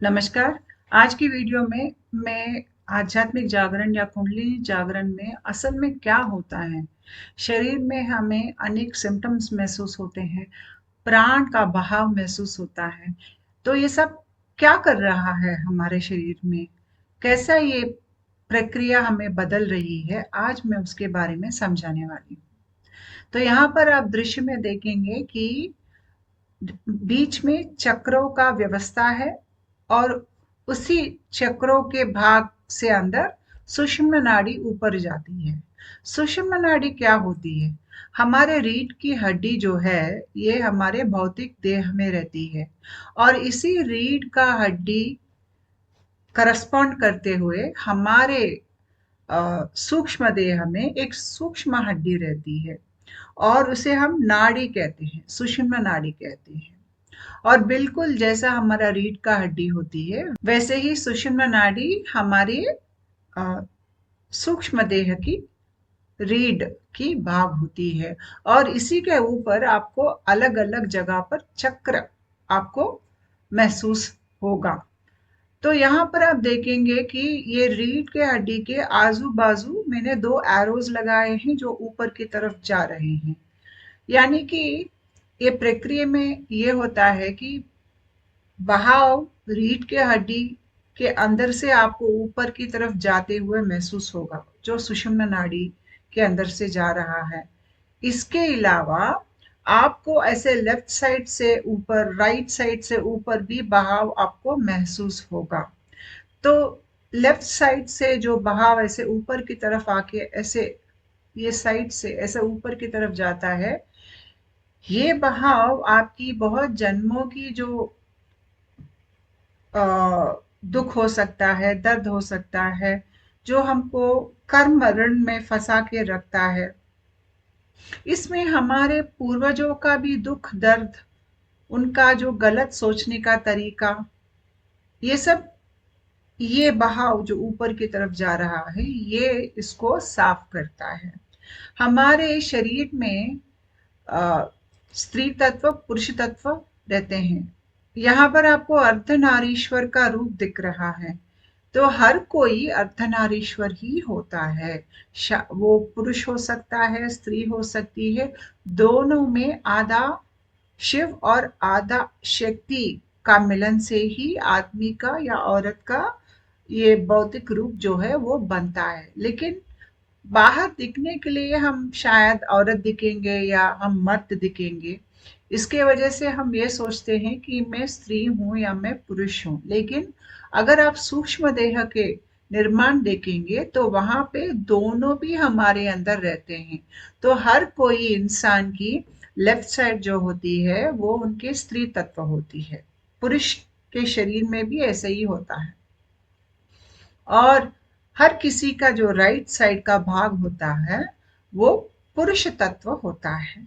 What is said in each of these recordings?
नमस्कार। आज की वीडियो में मैं आध्यात्मिक जागरण या कुंडलिनी जागरण में असल में क्या होता है? शरीर में हमें अनेक सिम्पटम्स महसूस होते हैं, प्राण का बहाव महसूस होता है। तो ये सब क्या कर रहा है हमारे शरीर में? कैसा ये प्रक्रिया हमें बदल रही है? आज मैं उसके बारे में समझाने वाली हूँ। तो यहाँ पर आप दृश्य में देखेंगे कि बीच में चक्रों का व्यवस्था है और उसी चक्रों के भाग से अंदर सुषुम्ना नाड़ी ऊपर जाती है। सुषुम्ना नाड़ी क्या होती है? हमारे रीढ़ की हड्डी जो है ये हमारे भौतिक देह में रहती है और इसी रीढ़ का हड्डी करस्पॉन्ड करते हुए हमारे सूक्ष्म देह में एक सूक्ष्म हड्डी रहती है और उसे हम नाड़ी कहते हैं, सुषुम्ना नाड़ी कहते हैं। और बिल्कुल जैसा हमारा रीढ़ का हड्डी होती है वैसे ही सुषुम्ना नाड़ी हमारे अ, सूक्ष्म देह की रीढ़ की भाग होती है और इसी के ऊपर आपको अलग अलग जगह पर चक्र आपको महसूस होगा। तो यहाँ पर आप देखेंगे कि ये रीढ़ के हड्डी के आजू बाजू मैंने दो एरोज लगाए हैं जो ऊपर की तरफ जा रहे हैं। यानी कि ये प्रक्रिया में ये होता है कि बहाव रीढ़ के हड्डी के अंदर से आपको ऊपर की तरफ जाते हुए महसूस होगा जो सुषुम्ना नाड़ी के अंदर से जा रहा है। इसके अलावा आपको ऐसे लेफ्ट साइड से ऊपर, राइट साइड से ऊपर भी बहाव आपको महसूस होगा। तो लेफ्ट साइड से जो बहाव ऐसे ऊपर की तरफ आके ऐसे ये साइड से ऐसे ऊपर की तरफ जाता है, ये बहाव आपकी बहुत जन्मों की जो दुख हो सकता है, दर्द हो सकता है, जो हमको कर्म ऋण में फंसा के रखता है। इसमें हमारे पूर्वजों का भी दुख दर्द, उनका जो गलत सोचने का तरीका, ये सब, ये बहाव जो ऊपर की तरफ जा रहा है ये इसको साफ करता है। हमारे शरीर में अ, स्त्री तत्व पुरुष तत्व रहते हैं। यहाँ पर आपको अर्धनारीश्वर का रूप दिख रहा है। तो हर कोई अर्धनारीश्वर ही होता है। वो पुरुष हो सकता है, स्त्री हो सकती है। दोनों में आधा शिव और आधा शक्ति का मिलन से ही आदमी का या औरत का ये भौतिक रूप जो है वो बनता है। लेकिन बाहर दिखने के लिए हम शायद औरत दिखेंगे या हम मर्द दिखेंगे। इसके वजह से हम ये सोचते हैं कि मैं स्त्री हूँ या मैं पुरुष हूँ। लेकिन अगर आप सूक्ष्म देह के निर्माण देखेंगे तो वहां पे दोनों भी हमारे अंदर रहते हैं। तो हर कोई इंसान की लेफ्ट साइड जो होती है वो उनके स्त्री तत्व होती है। पुरुष के शरीर में भी ऐसे ही होता है और हर किसी का जो राइट साइड का भाग होता है वो पुरुष तत्व होता है।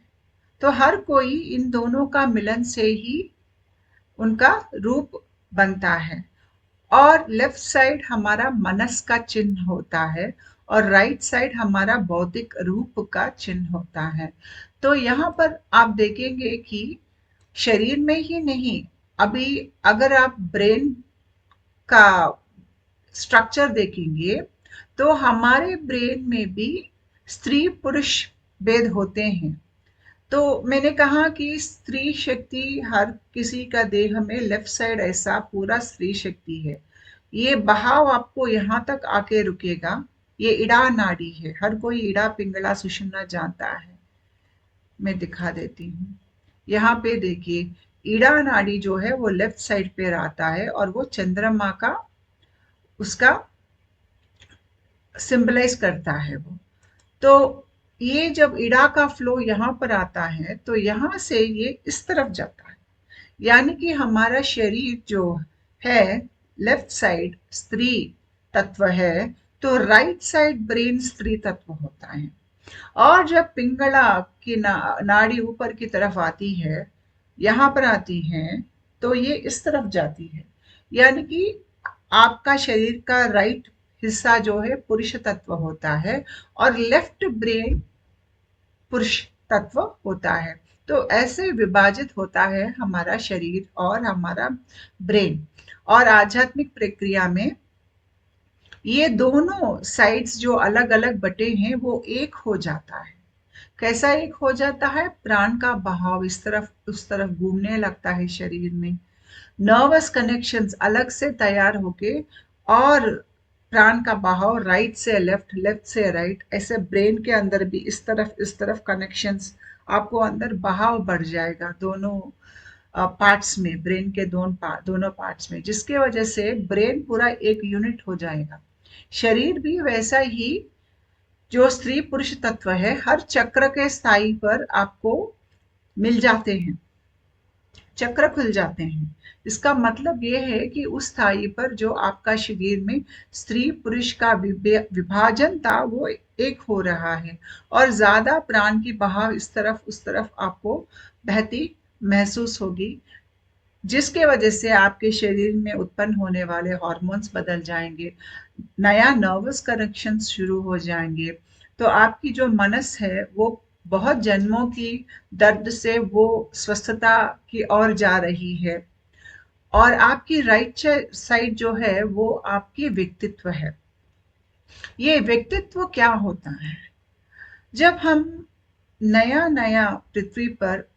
तो हर कोई इन दोनों का मिलन से ही उनका रूप बनता है। और लेफ्ट साइड हमारा मनस का चिन्ह होता है और राइट साइड हमारा बौद्धिक रूप का चिन्ह होता है। तो यहाँ पर आप देखेंगे कि शरीर में ही नहीं, अभी अगर आप ब्रेन का स्ट्रक्चर देखेंगे तो हमारे ब्रेन में भी स्त्री पुरुष भेद होते हैं। तो मैंने कहा कि स्त्री शक्ति हर किसी का देह में लेफ्ट साइड ऐसा पूरा स्त्री शक्ति है। ये बहाव आपको यहाँ तक आके रुकेगा। ये इड़ा नाड़ी है, हर कोई इड़ा पिंगला सुषुम्ना जानता है। मैं दिखा देती हूँ। यहाँ पे देखिए, इड़ा नाड़ी जो है वो लेफ्ट साइड पे आता है और वो चंद्रमा का उसका सिंबलाइज करता है वो। तो ये जब इड़ा का फ्लो यहाँ पर आता है तो यहाँ से ये इस तरफ जाता है। यानी कि हमारा शरीर जो है लेफ्ट साइड स्त्री तत्व है, तो राइट साइड ब्रेन स्त्री तत्व होता है। और जब पिंगला की नाड़ी ऊपर की तरफ आती है, यहाँ पर आती है, तो ये इस तरफ जाती है। यानी कि आपका शरीर का राइट हिस्सा जो है पुरुष तत्व होता है और लेफ्ट ब्रेन पुरुष तत्व होता है। तो ऐसे विभाजित होता है हमारा शरीर और हमारा ब्रेन। और आध्यात्मिक प्रक्रिया में ये दोनों साइड्स जो अलग अलग बटे हैं वो एक हो जाता है। कैसा एक हो जाता है? प्राण का बहाव इस तरफ उस तरफ घूमने लगता है शरीर में, नर्वस कनेक्शंस अलग से तैयार होके, और प्राण का बहाव राइट से लेफ्ट, लेफ्ट से राइट, ऐसे ब्रेन के अंदर भी इस तरफ कनेक्शंस, आपको अंदर बहाव बढ़ जाएगा दोनों पार्ट्स में, ब्रेन के दोनों पार्ट्स में, जिसके वजह से ब्रेन पूरा एक यूनिट हो जाएगा। शरीर भी वैसा ही, जो स्त्री पुरुष तत्व है हर चक्र के स्थाई पर आपको मिल जाते हैं, चक्र खुल जाते हैं। इसका मतलब ये है कि उस स्थाई पर जो आपका शरीर में स्त्री पुरुष का विभाजन था वो एक हो रहा है, और ज्यादा प्राण की बहाव इस तरफ उस तरफ आपको बहती महसूस होगी, जिसके वजह से आपके शरीर में उत्पन्न होने वाले हार्मोन्स बदल जाएंगे, नया नर्वस कनेक्शन शुरू हो जाएंगे। तो आपकी जो मनस है वो बहुत जन्मों की दर्द से वो स्वस्थता की ओर जा रही है, और आपकी राइट साइड जो है वो आपकी व्यक्तित्व है। ये व्यक्तित्व क्या होता है? जब हम नया नया पृथ्वी पर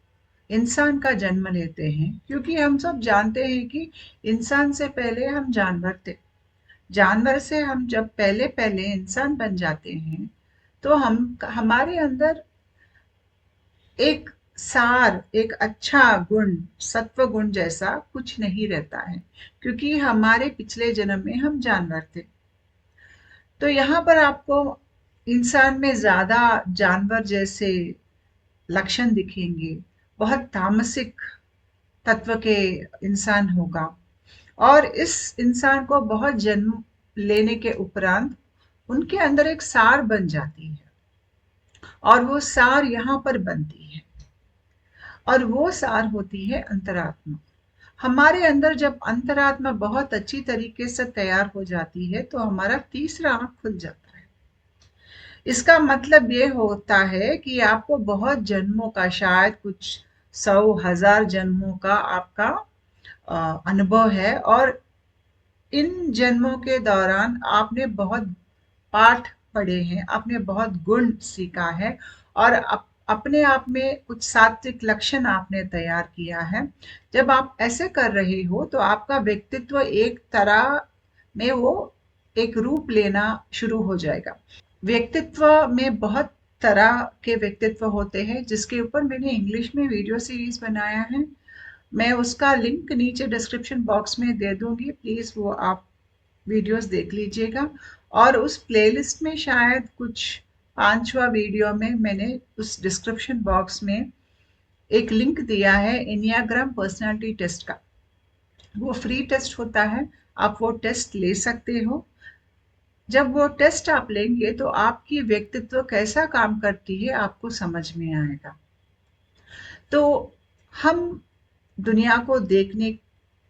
इंसान का जन्म लेते हैं, क्योंकि हम सब जानते हैं कि इंसान से पहले हम जानवर थे, जानवर से हम जब पहले पहले इंसान बन जाते हैं तो हम हमारे अंदर एक सार, एक अच्छा गुण, सत्व गुण जैसा कुछ नहीं रहता है, क्योंकि हमारे पिछले जन्म में हम जानवर थे। तो यहाँ पर आपको इंसान में ज्यादा जानवर जैसे लक्षण दिखेंगे, बहुत तामसिक तत्व के इंसान होगा, और इस इंसान को बहुत जन्म लेने के उपरांत उनके अंदर एक सार बन जाती है, और वो सार यहाँ पर बनती है, और वो सार होती है अंतरात्मा। हमारे अंदर जब अंतरात्मा बहुत अच्छी तरीके से तैयार हो जाती है तो हमारा तीसरा आंख खुल जाता है। इसका मतलब ये होता है कि आपको बहुत जन्मों का, शायद कुछ 100,000 जन्मों का आपका अनुभव है, और इन जन्मों के दौरान आपने बहुत पाठ पढ़े हैं, आपने बहुत गुण सीखा है, और अपने आप में कुछ सात्विक लक्षण आपने तैयार किया है। जब आप ऐसे कर रहे हो तो आपका व्यक्तित्व एक तरह में वो एक रूप लेना शुरू हो जाएगा। व्यक्तित्व में बहुत तरह के व्यक्तित्व होते हैं, जिसके ऊपर मैंने इंग्लिश में वीडियो सीरीज बनाया है, मैं उसका लिंक नीचे डिस्क्रिप्शन बॉक्स में दे दूंगी, प्लीज वो आप वीडियोस देख लीजिएगा। और उस प्लेलिस्ट में शायद कुछ 5वां वीडियो में मैंने उस डिस्क्रिप्शन बॉक्स में एक लिंक दिया है एनियाग्राम पर्सनालिटी टेस्ट का। वो फ्री टेस्ट होता है, आप वो टेस्ट ले सकते हो। जब वो टेस्ट आप लेंगे तो आपकी व्यक्तित्व कैसा काम करती है आपको समझ में आएगा। तो हम दुनिया को देखने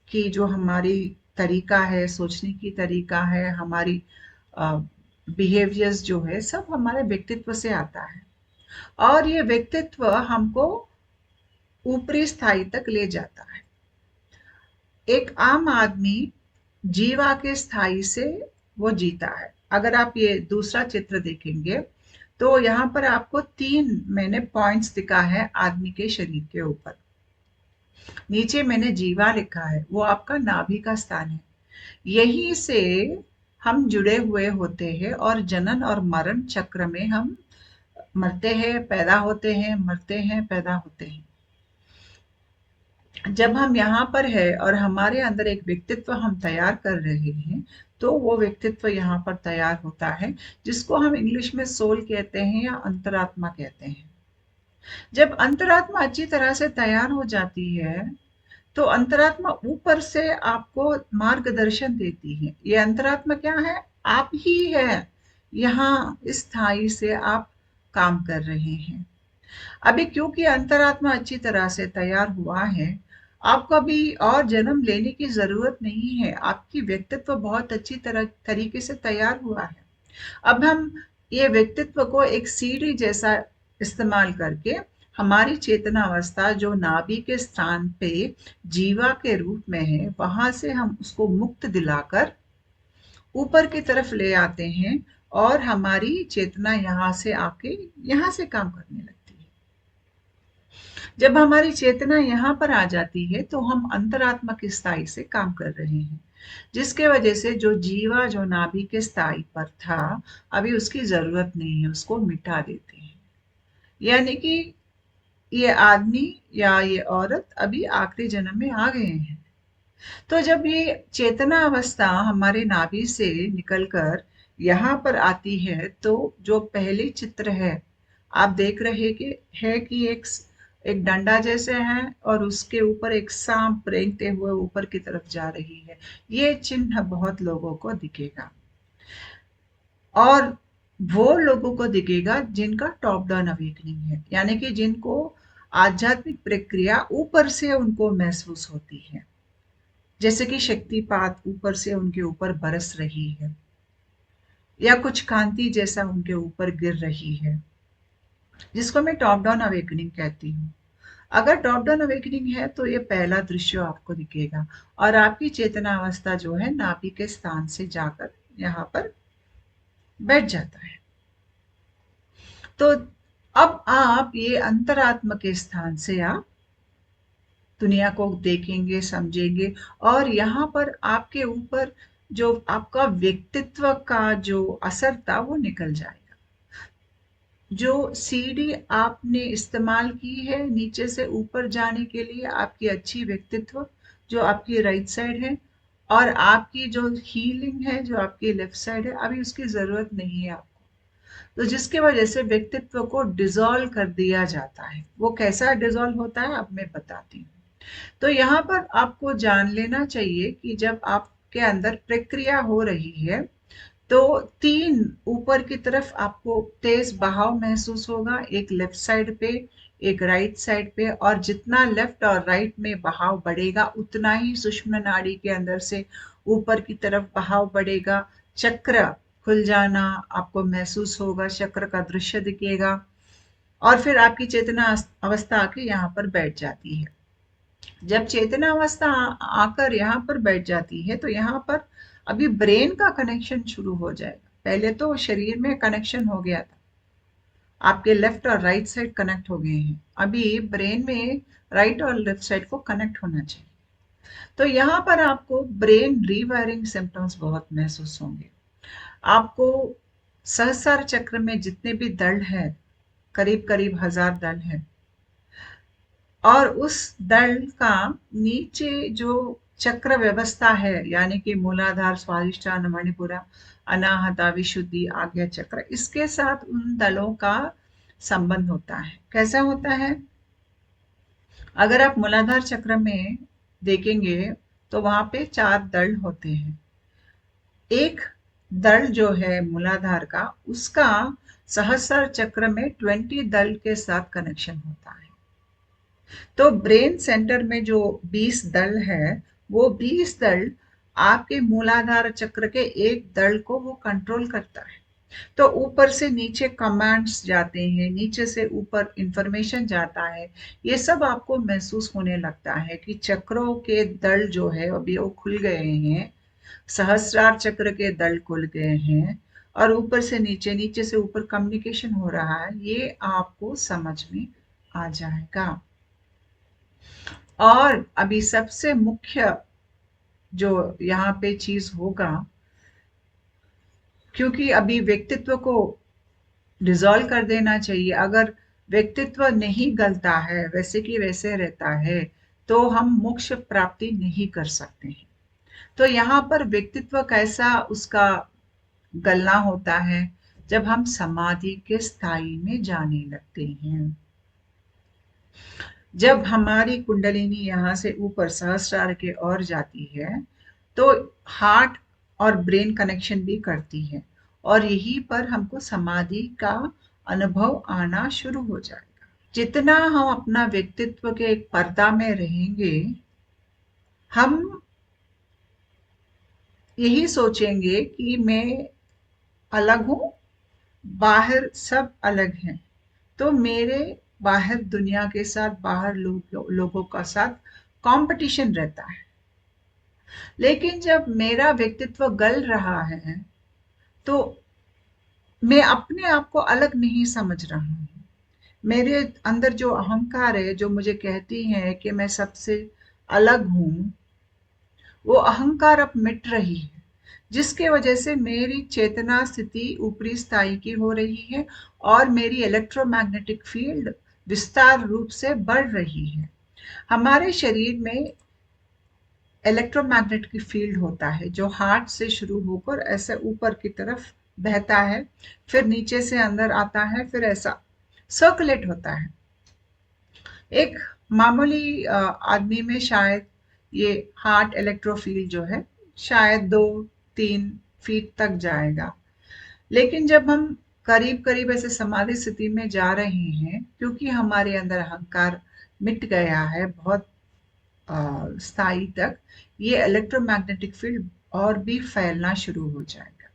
की जो हमारी तरीका है, सोचने की तरीका है, हमारी बिहेवियर्स जो है, सब हमारे व्यक्तित्व से आता है, और ये व्यक्तित्व हमको ऊपरी स्थाई तक ले जाता है। एक आम आदमी जीवा के स्थाई से वो जीता है। अगर आप ये दूसरा चित्र देखेंगे तो यहाँ पर आपको 3 मैंने पॉइंट्स दिखा है आदमी के शरीर के ऊपर। नीचे मैंने जीवा लिखा है, वो आपका नाभि का स्थान है। यहीं से हम जुड़े हुए होते हैं, और जनन और मरण चक्र में हम मरते हैं, पैदा होते हैं, मरते हैं, पैदा होते हैं। जब हम यहाँ पर है और हमारे अंदर एक व्यक्तित्व हम तैयार कर रहे हैं, तो वो व्यक्तित्व यहाँ पर तैयार होता है, जिसको हम इंग्लिश में सोल कहते हैं या अंतरात्मा कहते हैं। जब अंतरात्मा अच्छी तरह से तैयार हो जाती है तो अंतरात्मा ऊपर से आपको मार्गदर्शन देती है। ये अंतरात्मा क्या है? आप ही है। यहाँ इस स्थाई से आप काम कर रहे हैं। अभी क्योंकि अंतरात्मा अच्छी तरह से तैयार हुआ है, आपको अभी और जन्म लेने की जरूरत नहीं है। आपकी व्यक्तित्व बहुत अच्छी तरीके से तैयार हुआ है। अब हम ये व्यक्तित्व को एक सीढ़ी जैसा इस्तेमाल करके हमारी चेतना अवस्था जो नाभि के स्थान पे जीवा के रूप में है, वहां से हम उसको मुक्त दिलाकर ऊपर की तरफ ले आते हैं और हमारी चेतना यहाँ से आके यहाँ से काम करने लगती है। जब हमारी चेतना यहाँ पर आ जाती है तो हम अंतरात्मा की स्थाई से काम कर रहे हैं, जिसके वजह से जो जीवा जो नाभि के स्थाई पर था, अभी उसकी जरूरत नहीं है, उसको मिटा देते हैं। यानी कि ये आदमी या ये औरत अभी आखिरी जन्म में आ गए हैं। तो जब ये चेतना अवस्था हमारे नाभि से निकलकर यहाँ पर आती है, तो जो पहले चित्र है आप देख रहे कि है कि एक डंडा जैसे है और उसके ऊपर एक सांप रेंगते हुए ऊपर की तरफ जा रही है। ये चिन्ह बहुत लोगों को दिखेगा और वो लोगों को दिखेगा जिनका टॉप डाउन अवेकनिंग है, यानी कि जिनको आध्यात्मिक प्रक्रिया ऊपर से उनको महसूस होती है, जैसे कि शक्तिपात ऊपर से उनके ऊपर बरस रही है या कुछ कांति जैसा उनके ऊपर गिर रही है, जिसको मैं टॉप डाउन अवेकनिंग कहती हूँ। अगर टॉप डाउन अवेकनिंग है तो ये पहला दृश्य आपको दिखेगा और आपकी चेतना अवस्था जो है नाभि के स्थान से जाकर यहाँ पर बैठ जाता है। तो अब आप ये अंतरात्मा के स्थान से आप दुनिया को देखेंगे, समझेंगे और यहाँ पर आपके ऊपर जो आपका व्यक्तित्व का जो असर था वो निकल जाएगा। जो सीढ़ी आपने इस्तेमाल की है नीचे से ऊपर जाने के लिए, आपकी अच्छी व्यक्तित्व जो आपकी राइट साइड है और आपकी जो हीलिंग है जो आपकी लेफ्ट साइड है, अभी उसकी जरूरत नहीं है आपको। तो जिसके वजह से व्यक्तित्व को डिसॉल्व कर दिया जाता है। वो कैसा डिसॉल्व होता है अब मैं बताती हूँ। तो यहाँ पर आपको जान लेना चाहिए कि जब आपके अंदर प्रक्रिया हो रही है तो 3 ऊपर की तरफ आपको तेज बहाव महसूस होगा, एक लेफ्ट साइड पे, एक राइट साइड पे, और जितना लेफ्ट और राइट में बहाव बढ़ेगा उतना ही सुषुम्ना नाड़ी के अंदर से ऊपर की तरफ बहाव बढ़ेगा। चक्र खुल जाना आपको महसूस होगा, चक्र का दृश्य दिखेगा और फिर आपकी चेतना अवस्था आके यहाँ पर बैठ जाती है। जब चेतना अवस्था आकर यहाँ पर बैठ जाती है तो यहाँ पर अभी ब्रेन का कनेक्शन शुरू हो जाएगा। पहले तो शरीर में कनेक्शन हो गया था, आपके लेफ्ट और राइट साइड कनेक्ट हो गए हैं, अभी ब्रेन में राइट और लेफ्ट साइड को कनेक्ट होना चाहिए। तो यहाँ पर आपको ब्रेन रीवायरिंग सिम्टम्स बहुत महसूस होंगे। आपको सहस्रार चक्र में जितने भी दल है, करीब करीब 1000 दल है, और उस दल का नीचे जो चक्र व्यवस्था है, यानी कि मूलाधार, स्वादिष्ठान, मणिपुरा, अनाहता, विशुद्धि, आज्ञा चक्र, इसके साथ उन दलों का संबंध होता है। कैसा होता है? अगर आप मूलाधार चक्र में देखेंगे तो वहां पे 4 दल होते हैं। एक दल जो है मूलाधार का, उसका सहस्रार चक्र में 20 दल के साथ कनेक्शन होता है। तो ब्रेन सेंटर में जो 20 दल है, वो 20 दल आपके मूलाधार चक्र के एक दल को वो कंट्रोल करता है। तो ऊपर से नीचे कमांड्स जाते हैं, नीचे से ऊपर इंफॉर्मेशन जाता है। ये सब आपको महसूस होने लगता है कि चक्रों के दल जो है अभी वो खुल गए हैं, सहस्रार चक्र के दल खुल गए हैं और ऊपर से नीचे, नीचे से ऊपर कम्युनिकेशन हो रहा है। ये आपको समझ में आ जाएगा। और अभी सबसे मुख्य जो यहाँ पे चीज होगा, क्योंकि अभी व्यक्तित्व को डिसॉल्व कर देना चाहिए। अगर व्यक्तित्व नहीं गलता है, वैसे की वैसे रहता है, तो हम मोक्ष प्राप्ति नहीं कर सकते हैं। तो यहाँ पर व्यक्तित्व कैसा उसका गलना होता है? जब हम समाधि के स्थाई में जाने लगते हैं, जब हमारी कुंडलिनी यहाँ से ऊपर सहस्रार के ओर जाती है तो हार्ट और ब्रेन कनेक्शन भी करती है और यहीं पर हमको समाधि का अनुभव आना शुरू हो जाएगा। जितना हम अपना व्यक्तित्व के एक पर्दा में रहेंगे, हम यही सोचेंगे कि मैं अलग हूं, बाहर सब अलग हैं, तो मेरे बाहर दुनिया के साथ, बाहर लोगों का साथ कंपटीशन रहता है। लेकिन जब मेरा व्यक्तित्व गल रहा है तो मैं अपने आप को अलग नहीं समझ रहा हूँ। मेरे अंदर जो अहंकार है, जो मुझे कहती है कि मैं सबसे अलग हूँ, वो अहंकार अब मिट रही है, जिसके वजह से मेरी चेतना स्थिति ऊपरी स्थाई की हो रही है और मेरी इलेक्ट्रोमैग्नेटिक फील्ड विस्तार रूप से बढ़ रही है। हमारे शरीर में इलेक्ट्रोमैग्नेटिक फील्ड होता है जो हार्ट से शुरू होकर ऐसे ऊपर की तरफ बहता है, फिर नीचे से अंदर आता है, फिर ऐसा सर्कुलेट होता है। एक मामूली आदमी में शायद ये हार्ट इलेक्ट्रोफील्ड जो है शायद 2-3 फीट तक जाएगा। लेकिन जब हम करीब करीब ऐसे समाधि स्थिति में जा रहे हैं, क्योंकि हमारे अंदर अहंकार मिट गया है बहुत स्थाई तक, ये इलेक्ट्रोमैग्नेटिक फील्ड और भी फैलना शुरू हो जाएगा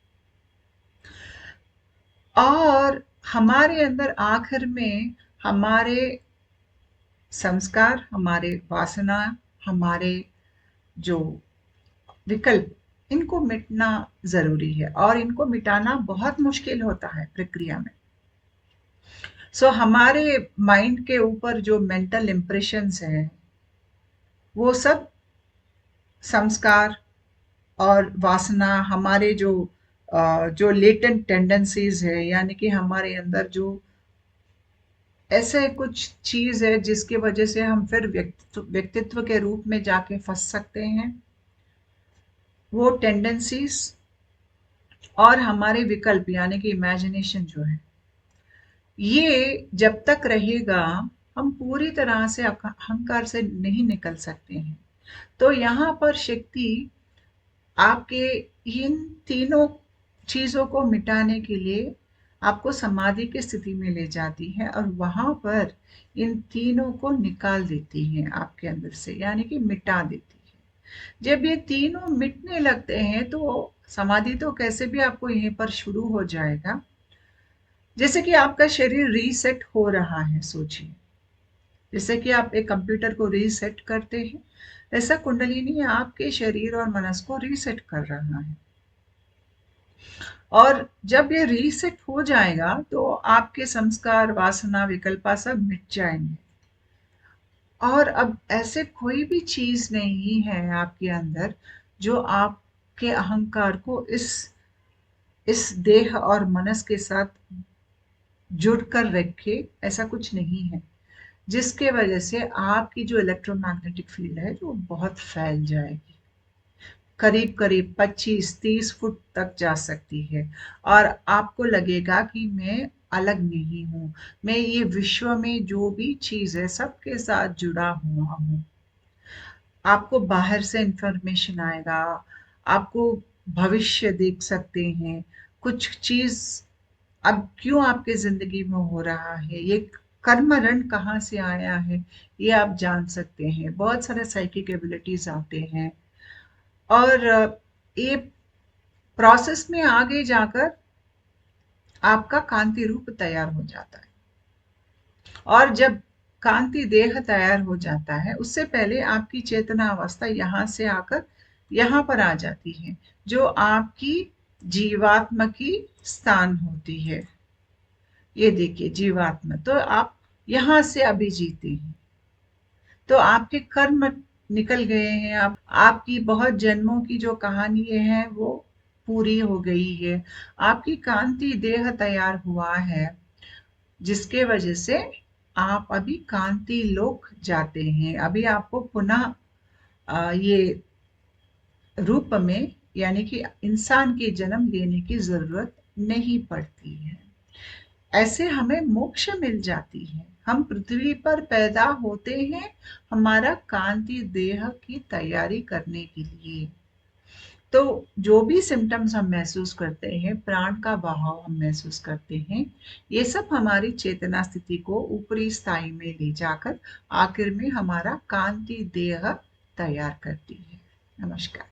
और हमारे अंदर आखिर में हमारे संस्कार, हमारे वासना, हमारे जो विकल्प, इनको मिटना जरूरी है और इनको मिटाना बहुत मुश्किल होता है प्रक्रिया में। हमारे माइंड के ऊपर जो मेंटल इम्प्रेशंस है, वो सब संस्कार और वासना, हमारे जो लेटेंट टेंडेंसीज है, यानी कि हमारे अंदर जो ऐसे कुछ चीज है जिसकी वजह से हम फिर व्यक्तित्व के रूप में जाके फंस सकते हैं, वो टेंडेंसीज और हमारे विकल्प यानी कि इमेजिनेशन जो है, ये जब तक रहेगा हम पूरी तरह से अहंकार से नहीं निकल सकते हैं। तो यहाँ पर शक्ति आपके इन तीनों चीजों को मिटाने के लिए आपको समाधि की स्थिति में ले जाती है और वहां पर इन तीनों को निकाल देती है आपके अंदर से, यानी कि मिटा देती है। जब ये तीनों मिटने लगते हैं तो समाधि तो कैसे भी आपको यहीं पर शुरू हो जाएगा, जैसे कि आपका शरीर रीसेट हो रहा है। सोचिए, जैसे कि आप एक कंप्यूटर को रीसेट करते हैं, ऐसा कुंडलिनी आपके शरीर और मनस को रीसेट कर रहा है। और जब ये रीसेट हो जाएगा तो आपके संस्कार, वासना, विकल्पा सब मिट जाएंगे और अब ऐसे कोई भी चीज नहीं है आपके अंदर जो आपके अहंकार को इस देह और मनस के साथ जुड़कर रखे। ऐसा कुछ नहीं है, जिसके वजह से आपकी जो इलेक्ट्रोमैग्नेटिक फील्ड है जो बहुत फैल जाएगी, करीब करीब 25-30 फुट तक जा सकती है और आपको लगेगा कि मैं अलग नहीं हूँ, मैं ये विश्व में जो भी चीज है सबके साथ जुड़ा हुआ हूँ। आपको बाहर से इंफॉर्मेशन आएगा, आपको भविष्य देख सकते हैं, कुछ चीज अब क्यों आपके जिंदगी में हो रहा है, ये कर्म रण कहाँ से आया है, ये आप जान सकते हैं। बहुत सारे साइकिक एबिलिटीज आते हैं और ये प्रोसेस में आगे जाकर आपका कांति रूप तैयार हो जाता है। और जब कांति देह तैयार हो जाता है, उससे पहले आपकी चेतना अवस्था यहाँ से आकर यहाँ पर आ जाती है, जो आपकी जीवात्मा की स्थान होती है। ये देखिए, जीवात्मा तो आप यहाँ से अभी जीते हैं, तो आपके कर्म निकल गए हैं, आपकी बहुत जन्मों की जो कहानी है वो पूरी हो गई है, आपकी कांति देह तैयार हुआ है, जिसके वजह से आप अभी कांति लोक जाते हैं। अभी आपको पुनः ये रूप में यानी कि इंसान के जन्म लेने की जरूरत नहीं पड़ती है। ऐसे हमें मोक्ष मिल जाती है। हम पृथ्वी पर पैदा होते हैं हमारा कांति देह की तैयारी करने के लिए। तो जो भी सिम्टम्स हम महसूस करते हैं, प्राण का बहाव हम महसूस करते हैं, ये सब हमारी चेतना स्थिति को ऊपरी स्थाई में ले जाकर आखिर में हमारा कांति देह तैयार करती है। नमस्कार।